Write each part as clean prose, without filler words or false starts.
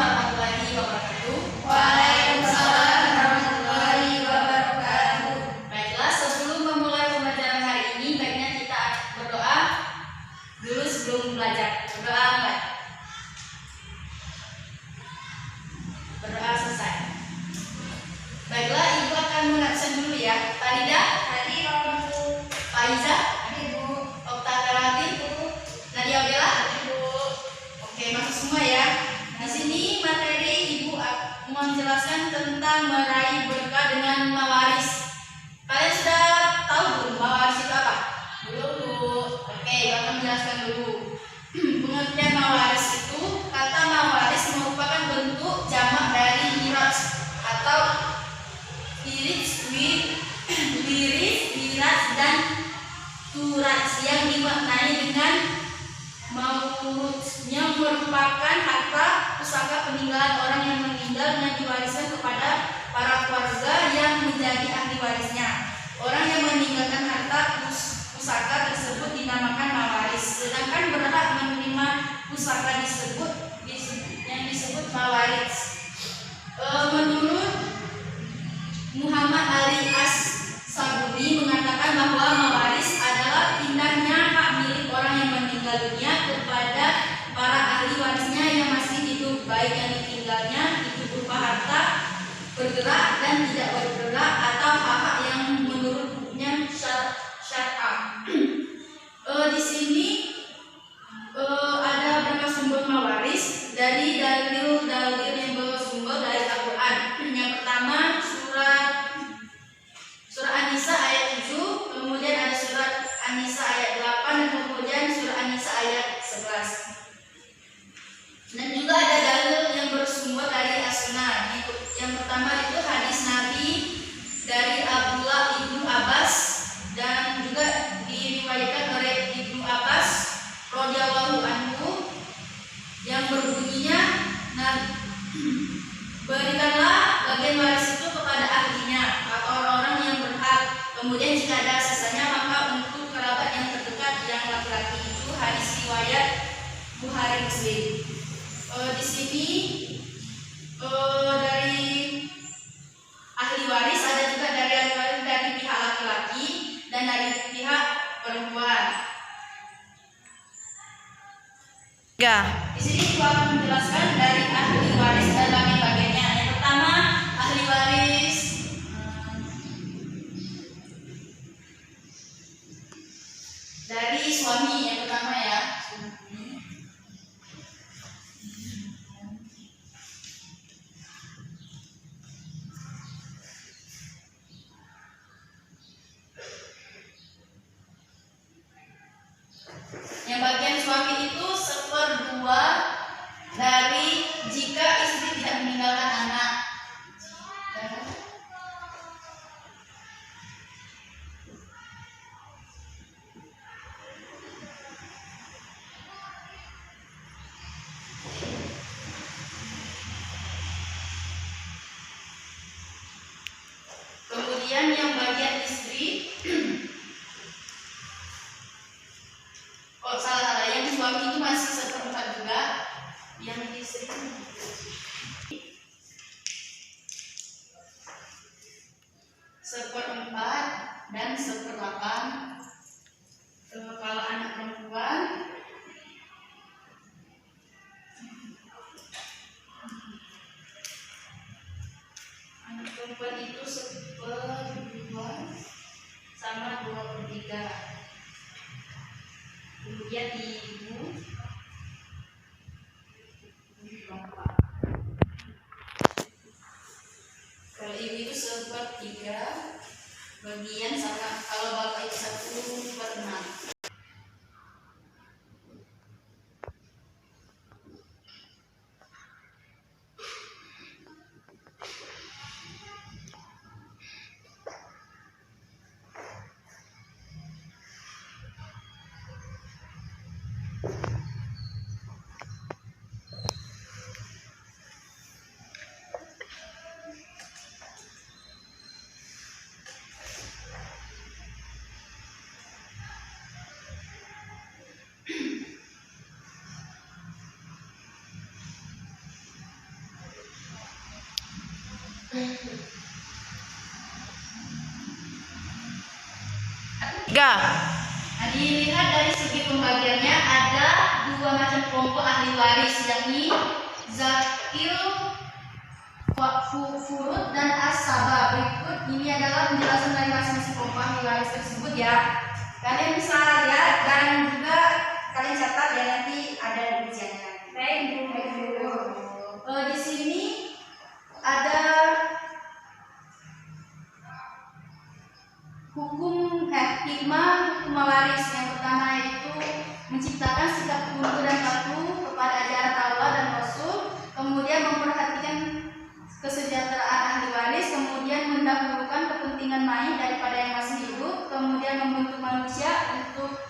warahmatullahi wabarakatuh. Waalaikumsalam warahmatullahi wabarakatuh. Baiklah, sebelum memulai pembelajaran hari ini, baiknya kita berdoa dulu sebelum belajar. Berdoa enggak? Berdoa selesai. Baiklah, Ibu akan mengabsen dulu ya. Farida, Tadi Ibu. Faiza, Ibu. Okta Karati, Nadia Bella. Ibu. Oke, masuk semua ya. Di sini materi Ibu menjelaskan tentang meraih berkah dengan mawaris. Kalian sudah tahu belum mawaris itu apa? Belum, Bu. Oke, Ibu akan menjelaskan dulu. Pengertian mawaris itu, kata mawaris merupakan bentuk jamak dari miras atau wiras dan turas yang dimaknai dengan maurusnya merupakan harta pusaka peninggalan orang yang meninggal dan diwariskan kepada para keluarga yang menjadi ahli warisnya. Orang yang meninggalkan harta pusaka tersebut dinamakan mawaris, sedangkan berhak menerima pusaka yang disebut mawaris. Menurut Muhammad Ali As-Sabuni mengatakan bahwa mawaris adalah pindahnya hak milik orang yang meninggal dunia kepada para ahli warisnya yang masih hidup, baik yang ditinggalnya itu berupa harta bergerak dan tidak bergerak atau hak-hak yang menurut hukumnya syar'a. Di sini ada beberapa sumber mawaris dari dalil-dalil yang bersumber dari Al-Quran. Yang pertama surat An-Nisa ayat 7, kemudian ada surat An-Nisa ayat 8, dan kemudian surat An-Nisa ayat 11. Dan juga ada dalil yang bersumber dari As-Sunnah. Yang pertama itu hadis Nabi dari Abdullah ibnu Abbas, dan juga diriwayatkan oleh Ibnu Abbas radhiyallahu anhu yang berbunyinya, berikanlah bagian waris itu kepada ahlinya atau orang-orang yang berhak. Kemudian jika ada sisanya maka untuk kerabat yang terdekat yang laki-laki. Itu hadis riwayat Bukhari Muslim. Di sini dari ahli waris ada juga dari pihak laki-laki dan dari pihak perempuan. Di sini Ibu akan menjelaskan dari ahli waris dan bagian-bagiannya. Yang pertama, ahli waris dari suami. Yang pertama ya. Yang bagian suami itu 1/2 dari jika istri tidak meninggalkan anak. Kemudian yang bagian istri, salah, yang suami itu masih 1/4 juga, yang istri 1/4 dan 1/8. Kalau anak perempuan itu 1/2 sama 2/3. Kemudian ibu 4. Kalau ibu itu 1/3 bagian sama, kalau bapak itu 1/6. Tiga. Nah, dilihat dari segi pembagiannya ada dua macam kelompok ahli waris, yakni zakil, furud dan as-sabah. Berikut ini adalah penjelasan dari masing-masing kelompok ahli waris tersebut ya. Kalian bisa lihat dan juga kalian catat ya, nanti ada rinciannya. Baik, Bu. Di sini ada hikmah hukum waris. Yang pertama itu menciptakan sikap tunduk dan patuh kepada ajaran Allah dan Rasul, kemudian memperhatikan kesejahteraan ahli waris, kemudian mendahulukan kepentingan mayit daripada yang masih hidup, kemudian membentuk manusia untuk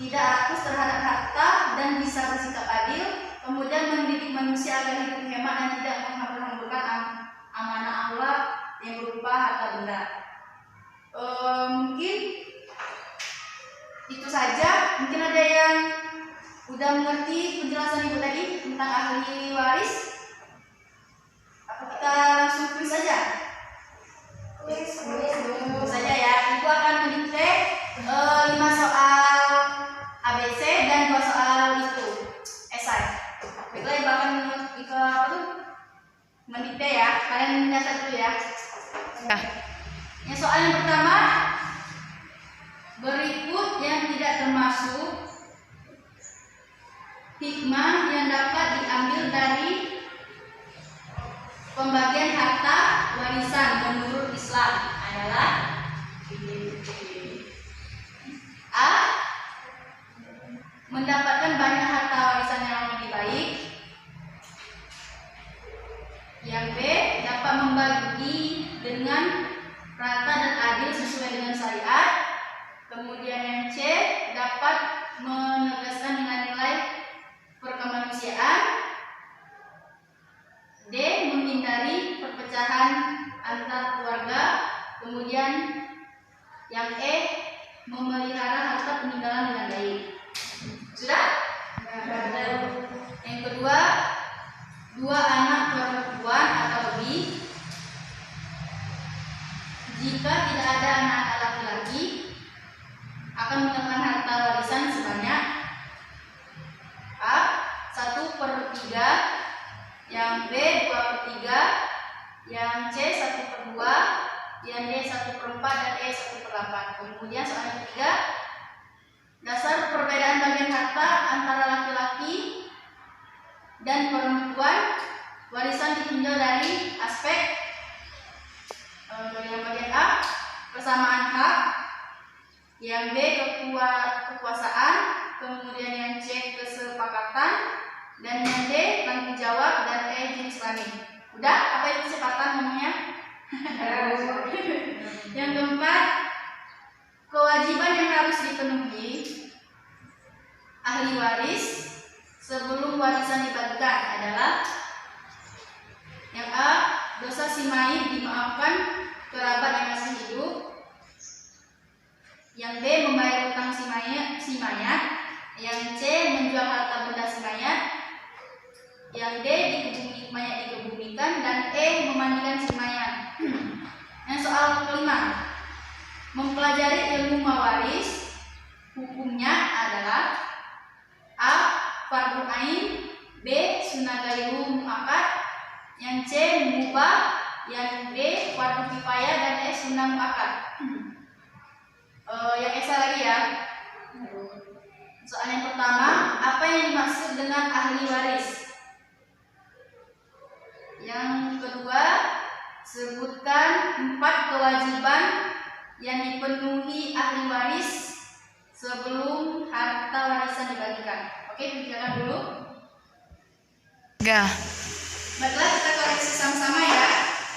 tidak rakus terhadap harta dan bisa bersikap adil, kemudian mendidik manusia agar hidup hemat dan tidak menghambur-hamburkan amanah Allah yang berupa harta benda. Mungkin itu saja. Mungkin ada yang udah mengerti penjelasan Ibu tadi tentang ahli waris? Apa kita langsung kuis saja? Kuis saja ya. Ibu akan mendikte 5 soal ABC dan 2 soal itu esai. Baiklah, Ibu akan mendikte ya. Kalian mencatat dulu ya. Yang soal yang pertama, berikut yang tidak termasuk hikmah yang dapat diambil dari pembagian harta warisan menurut Islam adalah A. Mendapatkan banyak harta warisan yang lebih baik. Yang B. Dapat membagi dengan rata dan adil sesuai dengan syariat. Kemudian yang C, dapat menegaskan nilai-nilai perkemanusiaan. D, menghindari perpecahan antar keluarga. Kemudian yang E, memelihara harta peninggalan dengan baik. Sudah? Yang kedua, 2 anak perempuan atau lebih. Jika tidak ada anak laki-laki, akan mendapatkan harta warisan sebanyak A. 1/3, yang B 2/3, yang C 1/2, yang D 1/4 dan E 1/8. Kemudian soal yang ketiga, dasar perbedaan bagian harta antara laki-laki dan perempuan. Warisan ditinjau dari aspek yang bagian A, persamaan hak, yang B kekuasaan, kemudian yang C kesepakatan, dan yang D tanggung jawab, dan E jenis kelamin. Udah? Apa itu kesepakatan namanya? Yang keempat, kewajiban yang harus dipenuhi ahli waris sebelum warisan dibagikan adalah yang A. Dosa si mayit dimaafkan kerabat yang masih hidup. Yang B. Membayar utang si mayat. Yang C. Menjual harta benda si mayat. Yang D. Mayat dikebumikan. Dan E. Memandikan si mayat. Yang soal kelima, mempelajari ilmu mawaris. Hukumnya adalah A. Fardhu ain, B. Sunnah ghairu muakkad, yang C mubah, yang D fardhu kifayah, dan E sunnah muakkad. Yang esa lagi ya. Soal yang pertama, apa yang dimaksud dengan ahli waris? Yang kedua, sebutkan 4 kewajiban yang dipenuhi ahli waris sebelum harta warisan dibagikan. Oke, tunjukkan dulu. Baiklah, kita koreksi sama-sama ya.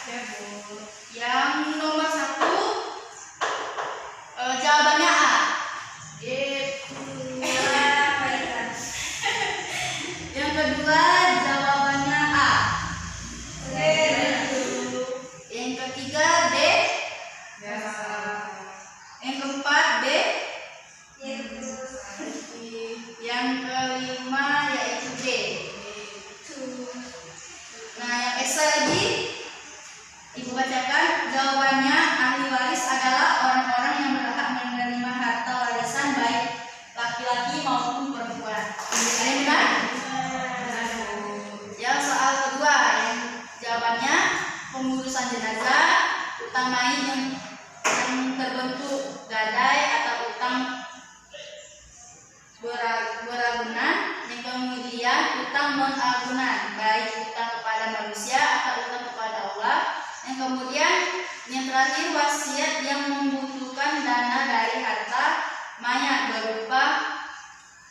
Ya, Bu. Yang nomor 1, jawabannya A. Yang kedua, jawabannya A. Yang ketiga, D. Yang keempat, B. Yang kelima yaitu D. Nah, yang esa lagi, Ibu pengurusan jenazah, utang main yang terbentuk gadai atau utang beragunan, yang kemudian utang non agunan, baik utang kepada manusia atau utang kepada Allah, yang kemudian yang terakhir wasiat yang membutuhkan dana dari harta mayat berupa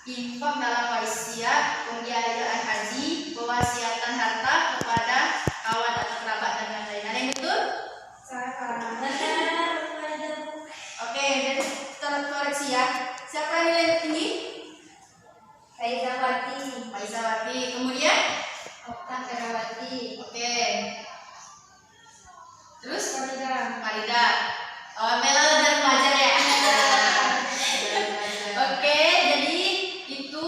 infak dalam wasiat, pembiayaan haji, pewasiatan harta kepada kawan atau kerabat dan lain-lain. Ada yang betul? Oke, jadi kita koreksi ya. Siapa yang nilai tertinggi? Faizawati. Faizawati. Kemudian? Okta Ferawati. Oke. Terus? Farida. Farida. Oh, Mela udah belajar ya? Oke, jadi itu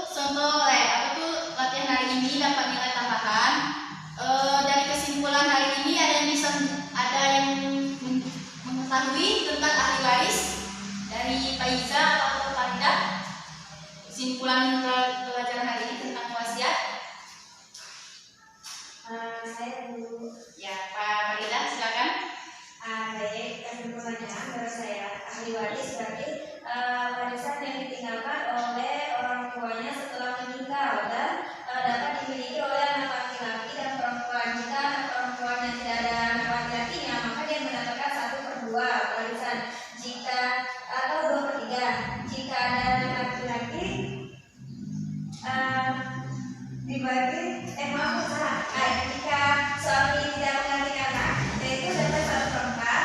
contoh latihan hari ini dapat nilai tambahan. Dari kesimpulan hari ini ada yang mengetahui tentang ahli waris dari Faiza atau Farida? Kesimpulan pelajaran hari ini tentang wasiat? Saya dulu. Ya, Pak Farida, silakan. Baik, kesimpulannya menurut saya ahli waris berarti warisan yang ditinggalkan oleh orang tuanya setelah meninggal dan dapat dimiliki oleh anak laki-laki dan perempuan. Jika anak perempuannya tidak ada anak laki-lakinya, maka dia mendapatkan 1/2 warisan. Jika atau 2/3. Jika ada anak laki-laki dibagi jika suami tidak memiliki anak, yaitu dapat 1/4.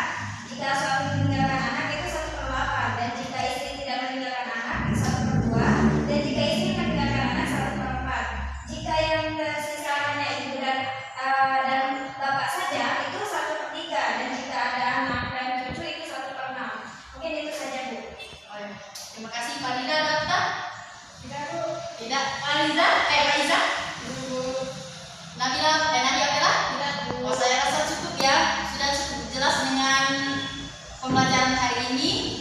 Jika suami meninggalkan anak, itu 1/8. Dan jika istri tidak meninggalkan anak, 1/2. Dan jika istri meninggalkan anak, 1/4. Jika yang tersisa hanya ibu dan bapak saja, itu 1/3. Dan jika ada anak dan cucu, itu 1/6. Mungkin itu saja, Bu. Oh, ya. Terima kasih. Farida ada apa? Tidak, Bu. Tidak. Faiza? Faiza? Nabila? Nadia Bella? Tidak, Bu. Oh, saya rasa cukup ya. Sudah cukup jelas dengan pembelajaran hari ini.